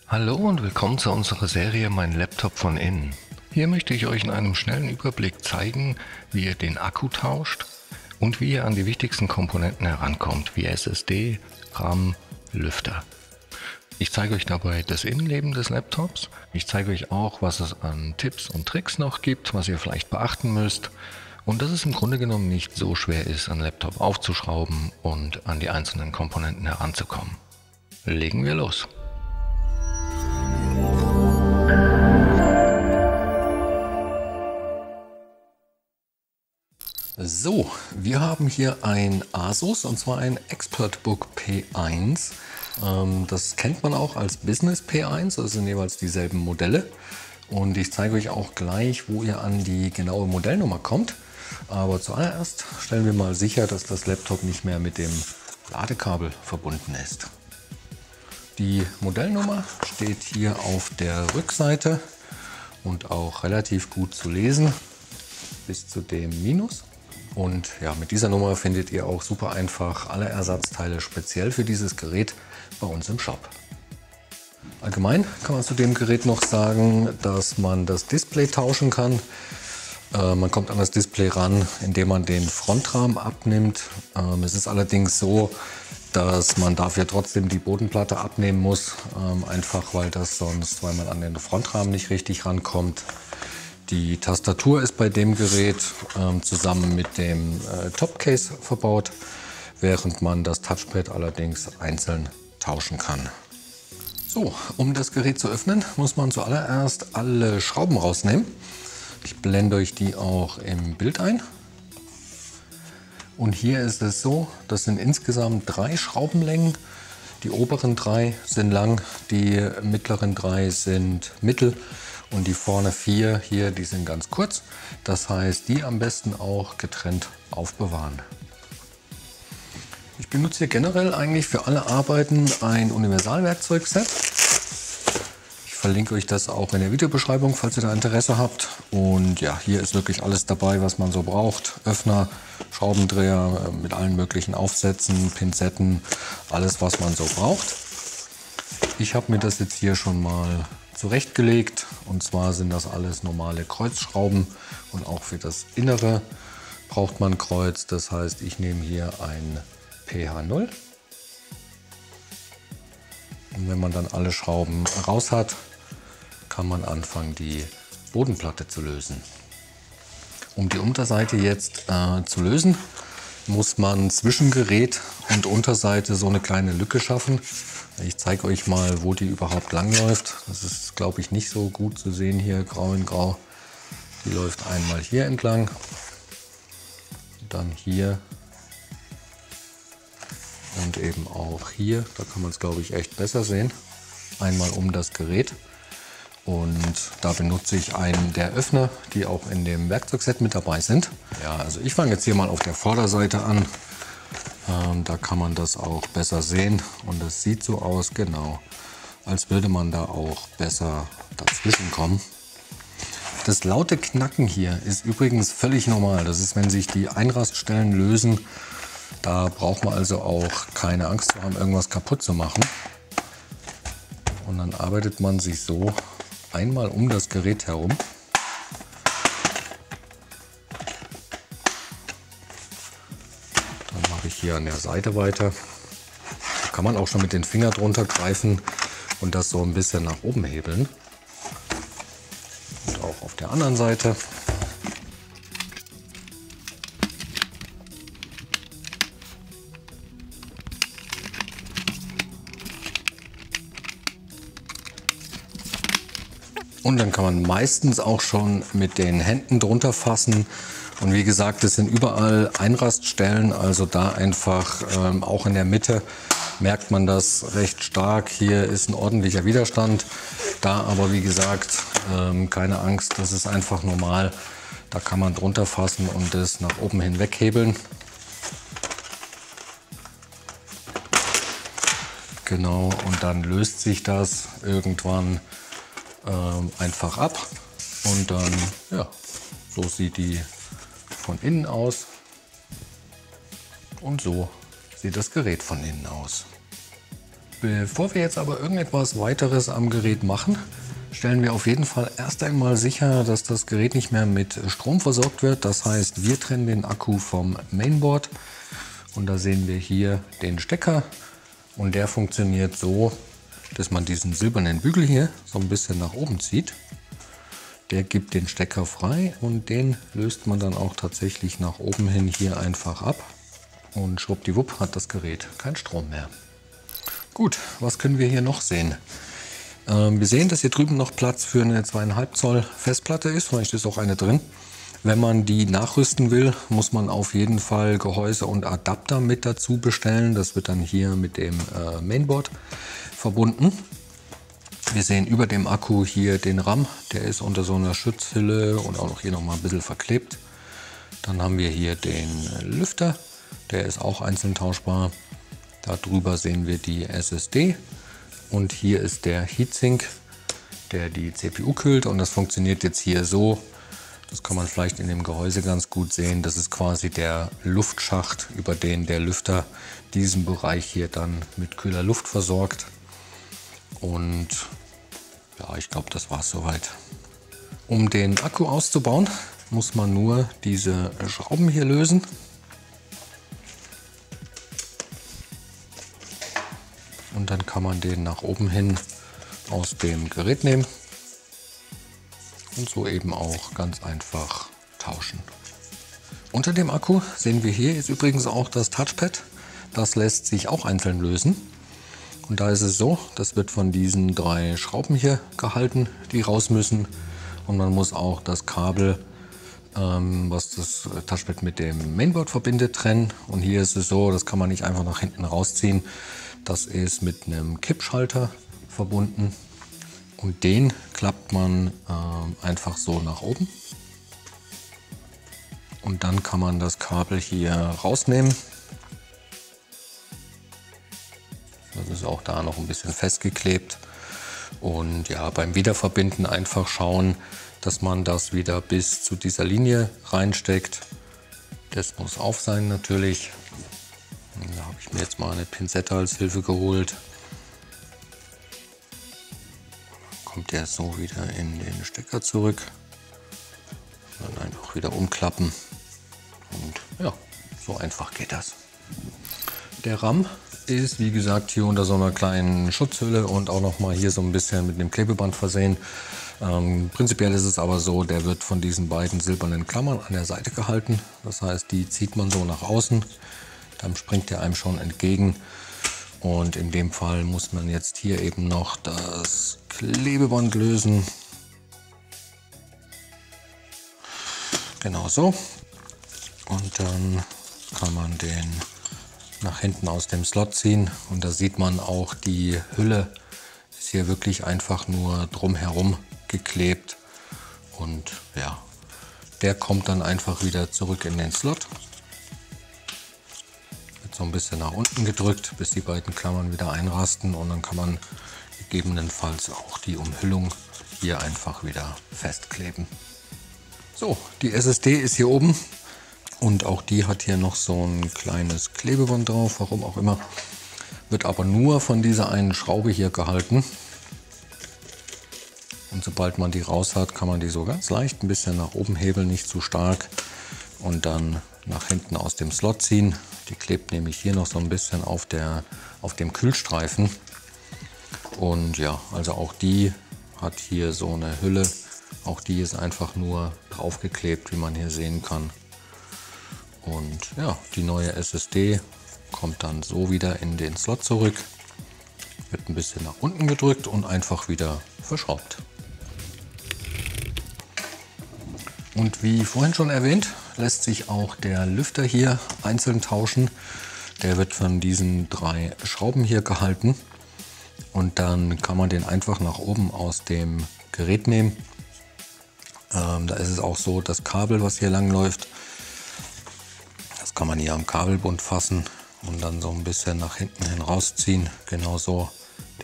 Hallo und willkommen zu unserer Serie Mein Laptop von innen. Hier möchte ich euch in einem schnellen Überblick zeigen, wie ihr den Akku tauscht und wie ihr an die wichtigsten Komponenten herankommt, wie SSD, RAM, Lüfter. Ich zeige euch dabei das Innenleben des Laptops. Ich zeige euch auch, was es an Tipps und Tricks noch gibt, was ihr vielleicht beachten müsst. Und dass es im Grunde genommen nicht so schwer ist, einen Laptop aufzuschrauben und an die einzelnen Komponenten heranzukommen. Legen wir los! So, wir haben hier ein Asus und zwar ein ExpertBook P1. Das kennt man auch als Business P1, das sind jeweils dieselben Modelle. Und ich zeige euch auch gleich, wo ihr an die genaue Modellnummer kommt. Aber zuallererst stellen wir mal sicher, dass das Laptop nicht mehr mit dem Ladekabel verbunden ist. Die Modellnummer steht hier auf der Rückseite und auch relativ gut zu lesen bis zu dem Minus. Und ja, mit dieser Nummer findet ihr auch super einfach alle Ersatzteile speziell für dieses Gerät bei uns im Shop. Allgemein kann man zu dem Gerät noch sagen, dass man das Display tauschen kann. Man kommt an das Display ran, indem man den Frontrahmen abnimmt. Es ist allerdings so, dass man dafür trotzdem die Bodenplatte abnehmen muss, einfach weil man an den Frontrahmen nicht richtig rankommt. Die Tastatur ist bei dem Gerät zusammen mit dem Topcase verbaut, während man das Touchpad allerdings einzeln tauschen kann. So, um das Gerät zu öffnen, muss man zuallererst alle Schrauben rausnehmen. Ich blende euch die auch im Bild ein. Und hier ist es so, das sind insgesamt 3 Schraubenlängen. Die oberen 3 sind lang, die mittleren 3 sind mittel. Und die vorne 4 hier, die sind ganz kurz. Das heißt, die am besten auch getrennt aufbewahren. Ich benutze hier generell eigentlich für alle Arbeiten ein Universalwerkzeugset. Ich verlinke euch das auch in der Videobeschreibung, falls ihr da Interesse habt. Und ja, hier ist wirklich alles dabei, was man so braucht. Öffner, Schraubendreher mit allen möglichen Aufsätzen, Pinzetten, alles was man so braucht. Ich habe mir das jetzt hier schon mal zurechtgelegt, und zwar sind das alles normale Kreuzschrauben und auch für das Innere braucht man Kreuz. Das heißt, ich nehme hier ein PH0 und wenn man dann alle Schrauben raus hat, kann man anfangen, die Bodenplatte zu lösen. Um die Unterseite jetzt zu lösen, muss man zwischen Gerät und Unterseite so eine kleine Lücke schaffen. Ich zeige euch mal, wo die überhaupt lang läuft. Das ist, glaube ich, nicht so gut zu sehen hier, grau in grau. Die läuft einmal hier entlang, dann hier und eben auch hier. Da kann man es, glaube ich, echt besser sehen. Einmal um das Gerät. Und da benutze ich einen der Öffner, die auch in dem Werkzeugset mit dabei sind. Ja, also ich fange jetzt hier mal auf der Vorderseite an. Da kann man das auch besser sehen und es sieht so aus, genau, als würde man da auch besser dazwischen kommen. Das laute Knacken hier ist übrigens völlig normal. Das ist, wenn sich die Einraststellen lösen. Da braucht man also auch keine Angst zu haben, irgendwas kaputt zu machen. Und dann arbeitet man sich so einmal um das Gerät herum. Dann mache ich hier an der Seite weiter. Da kann man auch schon mit den Fingern drunter greifen und das so ein bisschen nach oben hebeln. Und auch auf der anderen Seite. Und dann kann man meistens auch schon mit den Händen drunter fassen. Und wie gesagt, es sind überall Einraststellen, also da einfach auch in der Mitte merkt man das recht stark. Hier ist ein ordentlicher Widerstand. Da aber, wie gesagt, keine Angst, das ist einfach normal. Da kann man drunter fassen und das nach oben hin weghebeln. Genau, und dann löst sich das irgendwann einfach ab und dann, ja, so sieht die von innen aus und so sieht das Gerät von innen aus. Bevor wir jetzt aber irgendetwas weiteres am Gerät machen, stellen wir auf jeden Fall erst einmal sicher, dass das Gerät nicht mehr mit Strom versorgt wird. Das heißt, wir trennen den Akku vom Mainboard und da sehen wir hier den Stecker und der funktioniert so, dass man diesen silbernen Bügel hier so ein bisschen nach oben zieht. Der gibt den Stecker frei und den löst man dann auch tatsächlich nach oben hin hier einfach ab und schwuppdiwupp hat das Gerät keinen Strom mehr. Gut, was können wir hier noch sehen? Wir sehen, dass hier drüben noch Platz für eine 2,5 Zoll Festplatte ist, vielleicht ist auch eine drin. Wenn man die nachrüsten will, muss man auf jeden Fall Gehäuse und Adapter mit dazu bestellen. Das wird dann hier mit dem Mainboard verbunden. Wir sehen über dem Akku hier den RAM, der ist unter so einer Schutzhülle und auch noch hier noch mal ein bisschen verklebt. Dann haben wir hier den Lüfter, der ist auch einzeln tauschbar. Darüber sehen wir die SSD und hier ist der Heatsink, der die CPU kühlt und das funktioniert jetzt hier so. Das kann man vielleicht in dem Gehäuse ganz gut sehen. Das ist quasi der Luftschacht, über den der Lüfter diesen Bereich hier dann mit kühler Luft versorgt. Und ja, ich glaube, das war es soweit. Um den Akku auszubauen, muss man nur diese Schrauben hier lösen. Und dann kann man den nach oben hin aus dem Gerät nehmen und so eben auch ganz einfach tauschen. Unter dem Akku sehen wir hier ist übrigens auch das Touchpad. Das lässt sich auch einzeln lösen. Und da ist es so, das wird von diesen 3 Schrauben hier gehalten, die raus müssen. Und man muss auch das Kabel, was das Touchpad mit dem Mainboard verbindet, trennen. Und hier ist es so, das kann man nicht einfach nach hinten rausziehen. Das ist mit einem Kippschalter verbunden und den klappt man einfach so nach oben. Und dann kann man das Kabel hier rausnehmen. Das ist auch da noch ein bisschen festgeklebt. Und ja, beim Wiederverbinden einfach schauen, dass man das wieder bis zu dieser Linie reinsteckt. Das muss auf sein natürlich. Da habe ich mir jetzt mal eine Pinzette als Hilfe geholt. Dann kommt der so wieder in den Stecker zurück. Dann einfach wieder umklappen. Und ja, so einfach geht das. Der RAM ist wie gesagt hier unter so einer kleinen Schutzhülle und auch noch mal hier so ein bisschen mit einem Klebeband versehen. Prinzipiell ist es aber so, der wird von diesen beiden silbernen Klammern an der Seite gehalten. Das heißt, die zieht man so nach außen. Dann springt er einem schon entgegen und in dem Fall muss man jetzt hier eben noch das Klebeband lösen. Genau so. Und dann kann man den nach hinten aus dem Slot ziehen und da sieht man auch, die Hülle ist hier wirklich einfach nur drumherum geklebt und ja, der kommt dann einfach wieder zurück in den Slot. So ein bisschen nach unten gedrückt, bis die beiden Klammern wieder einrasten und dann kann man gegebenenfalls auch die Umhüllung hier einfach wieder festkleben. So, die SSD ist hier oben und auch die hat hier noch so ein kleines Klebeband drauf, warum auch immer. Wird aber nur von dieser einen Schraube hier gehalten. Und sobald man die raus hat, kann man die so ganz leicht ein bisschen nach oben hebeln, nicht zu stark und dann nach hinten aus dem Slot ziehen. Die klebt nämlich hier noch so ein bisschen auf dem Kühlstreifen. Und ja, also auch die hat hier so eine Hülle. Auch die ist einfach nur draufgeklebt, wie man hier sehen kann. Und ja, die neue SSD kommt dann so wieder in den Slot zurück. Wird ein bisschen nach unten gedrückt und einfach wieder verschraubt. Und wie vorhin schon erwähnt, lässt sich auch der Lüfter hier einzeln tauschen. Der wird von diesen 3 Schrauben hier gehalten und dann kann man den einfach nach oben aus dem Gerät nehmen. Da ist es auch so, das Kabel, was hier lang läuft, das kann man hier am Kabelbund fassen und dann so ein bisschen nach hinten hin rausziehen. Genau so,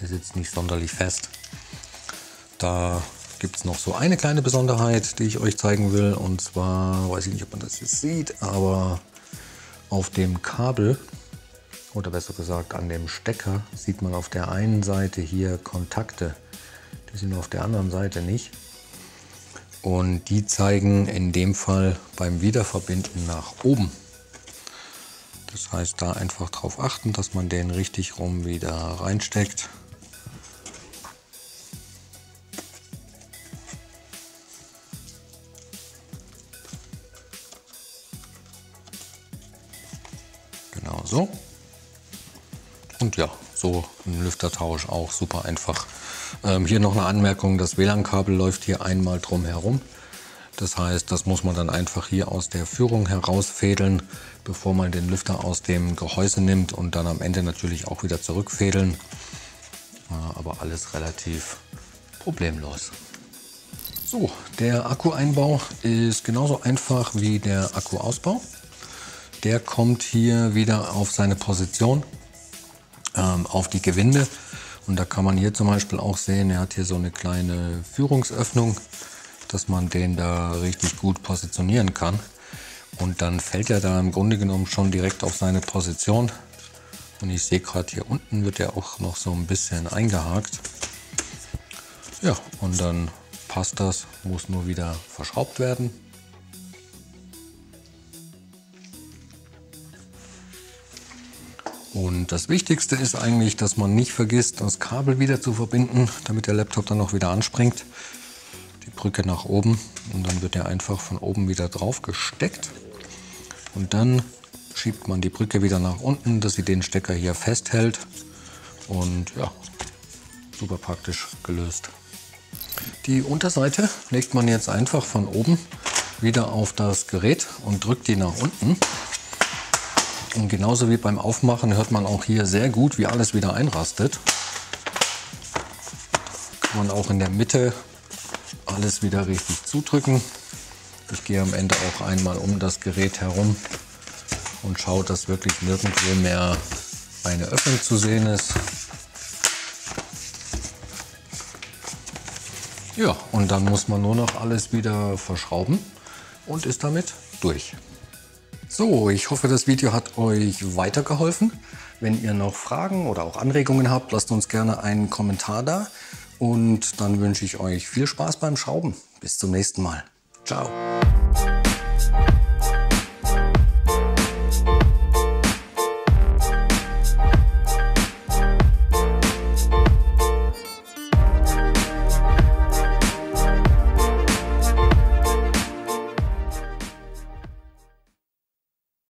der sitzt nicht sonderlich fest. Da gibt es noch so eine kleine Besonderheit, die ich euch zeigen will. Und zwar, weiß ich nicht, ob man das jetzt sieht, aber auf dem Kabel oder besser gesagt an dem Stecker, sieht man auf der einen Seite hier Kontakte. Die sind auf der anderen Seite nicht. Und die zeigen in dem Fall beim Wiederverbinden nach oben. Das heißt, da einfach darauf achten, dass man den richtig rum wieder reinsteckt. Genau so. Und ja, so ein Lüftertausch auch super einfach. Hier noch eine Anmerkung, das WLAN-Kabel läuft hier einmal drum herum. Das heißt, das muss man dann einfach hier aus der Führung herausfädeln, bevor man den Lüfter aus dem Gehäuse nimmt und dann am Ende natürlich auch wieder zurückfädeln. Aber alles relativ problemlos. So, der Akkueinbau ist genauso einfach wie der Akkuausbau. Der kommt hier wieder auf seine Position, auf die Gewinde. Und da kann man hier zum Beispiel auch sehen, er hat hier so eine kleine Führungsöffnung, dass man den da richtig gut positionieren kann. Und dann fällt er da im Grunde genommen schon direkt auf seine Position. Und ich sehe gerade hier unten wird er auch noch so ein bisschen eingehakt. Ja, und dann passt das, muss nur wieder verschraubt werden. Und das Wichtigste ist eigentlich, dass man nicht vergisst, das Kabel wieder zu verbinden, damit der Laptop dann auch wieder anspringt. Die Brücke nach oben und dann wird er einfach von oben wieder drauf gesteckt. Und dann schiebt man die Brücke wieder nach unten, dass sie den Stecker hier festhält. Und ja, super praktisch gelöst. Die Unterseite legt man jetzt einfach von oben wieder auf das Gerät und drückt die nach unten. Und genauso wie beim Aufmachen hört man auch hier sehr gut, wie alles wieder einrastet. Kann man auch in der Mitte alles wieder richtig zudrücken. Ich gehe am Ende auch einmal um das Gerät herum und schaue, dass wirklich nirgendwo mehr eine Öffnung zu sehen ist. Ja, und dann muss man nur noch alles wieder verschrauben und ist damit durch. So, ich hoffe, das Video hat euch weitergeholfen. Wenn ihr noch Fragen oder auch Anregungen habt, lasst uns gerne einen Kommentar da. Und dann wünsche ich euch viel Spaß beim Schrauben. Bis zum nächsten Mal. Ciao.